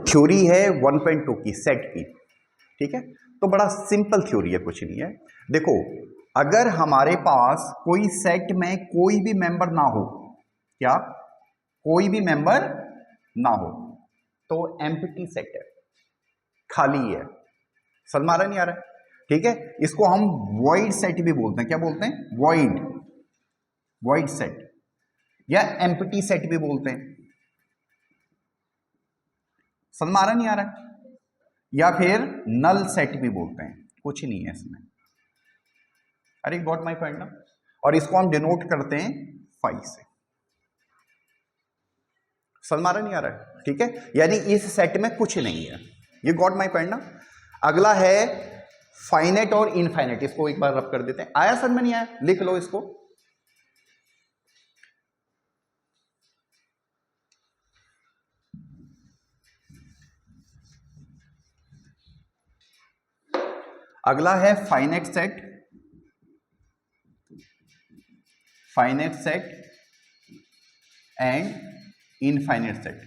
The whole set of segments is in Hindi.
थ्योरी है 1.2 की सेट की, ठीक है। तो बड़ा सिंपल थ्योरी है, कुछ नहीं है। देखो, अगर हमारे पास कोई सेट में कोई भी मेंबर ना हो, क्या कोई भी मेंबर ना हो, तो एम्प्टी सेट है, खाली है। समझ आ रहा नहीं आ रहा है? ठीक है, इसको हम वॉइड सेट भी बोलते हैं। क्या बोलते हैं? वॉइड सेट या एम्प्टी सेट भी बोलते हैं। समझ आ रहा नहीं आ रहा है? या फिर नल सेट भी बोलते हैं, कुछ नहीं है इसमें। अरे गॉट माई पॉइंट ना? और इसको हम डिनोट करते हैं फाई से। समझ आ रहा नहीं आ रहा है? ठीक है, यानी इस सेट में कुछ नहीं है। ये गॉट माई पॉइंट ना? अगला है फाइनेट और इनफाइनेट। इसको एक बार रब कर देते हैं। आया समझ में? नहीं आया? लिख लो इसको। अगला है finite set, and infinite set.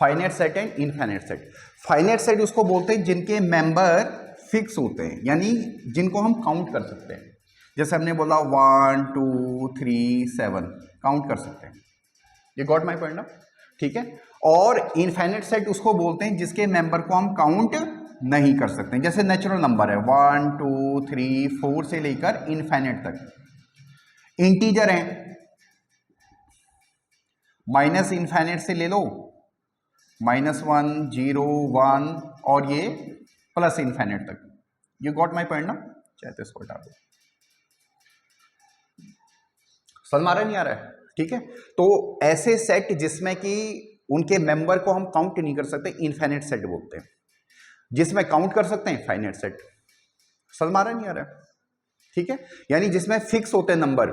Finite set and infinite set. Finite set उसको बोलते हैं जिनके मेंबर फिक्स होते हैं, यानी जिनको हम काउंट कर सकते हैं। जैसे हमने बोला 1 2 3 7 काउंट कर सकते हैं। ये गॉट माई पॉइंट ना? ठीक है। और इनफाइनेट सेट उसको बोलते हैं जिसके मेंबर को हम काउंट नहीं कर सकते। जैसे नेचुरल नंबर है 1 2 3 4 से लेकर इनफाइनेट तक। इंटीजर है, माइनस इनफाइनेट से ले लो, -1 0 1 और ये प्लस इनफाइनेट तक। ये गॉट माई पॉइंट ना? चाहे तो इसको हटा दो। समझ आ रहा नहीं आ रहा है? ठीक है, तो ऐसे सेट जिसमें कि उनके मेंबर को हम काउंट नहीं कर सकते, इनफाइनेट सेट बोलते हैं। जिसमें काउंट कर सकते हैं, फाइनेट सेट। समझ आ रहा नहीं आ रहा? ठीक है, यानी जिसमें फिक्स होते हैं नंबर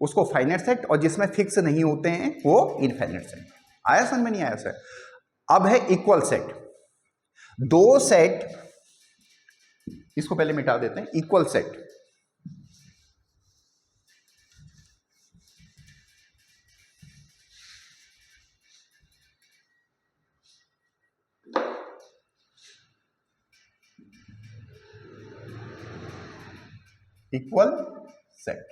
उसको फाइनेट सेट, और जिसमें फिक्स नहीं होते हैं वो इनफाइनेट सेट। आया समझ में? नहीं आया सर? अब है इक्वल सेट। दो सेट, इसको पहले मिटा देते हैं। Equal set, equal set.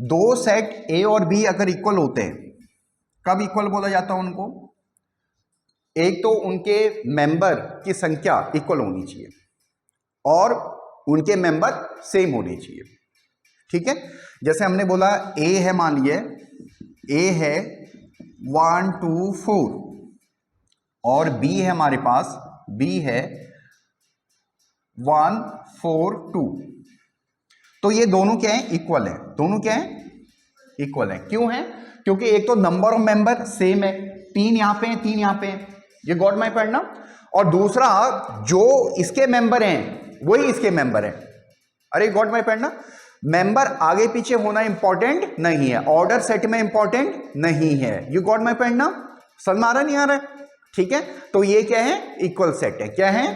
दो सेट ए और बी अगर इक्वल होते हैं, कब इक्वल बोला जाता है उनको? एक तो उनके मेंबर की संख्या इक्वल होनी चाहिए और उनके मेंबर सेम होने चाहिए। ठीक है, जैसे हमने बोला ए है, मान लिए ए है 1 2 4 और बी है हमारे पास, बी है 1 4 2। तो ये दोनों क्या है? इक्वल है। दोनों क्या है? इक्वल है। क्यों है? क्योंकि एक तो नंबर ऑफ मेंबर सेम है, 3 यहां पे हैं, 3 यहां पे हैं। ये गॉट माई पॉइंट ना? और दूसरा, जो इसके मेंबर हैं वही इसके मेंबर हैं। अरे गॉट माई पॉइंट ना? मेंबर आगे पीछे होना इंपॉर्टेंट नहीं है, ऑर्डर सेट में इंपॉर्टेंट नहीं है। यू गॉट माई पॉइंट ना? समझ आ रहा नहीं आ रहा है? ठीक है, तो ये क्या है? इक्वल सेट है। क्या है?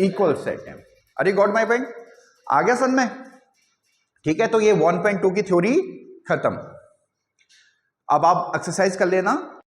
इक्वल सेट है। अरे गॉट माई पॉइंट? आ गया समझ में? ठीक है, तो ये 1.2 की थ्योरी खत्म। अब आप एक्सरसाइज कर लेना।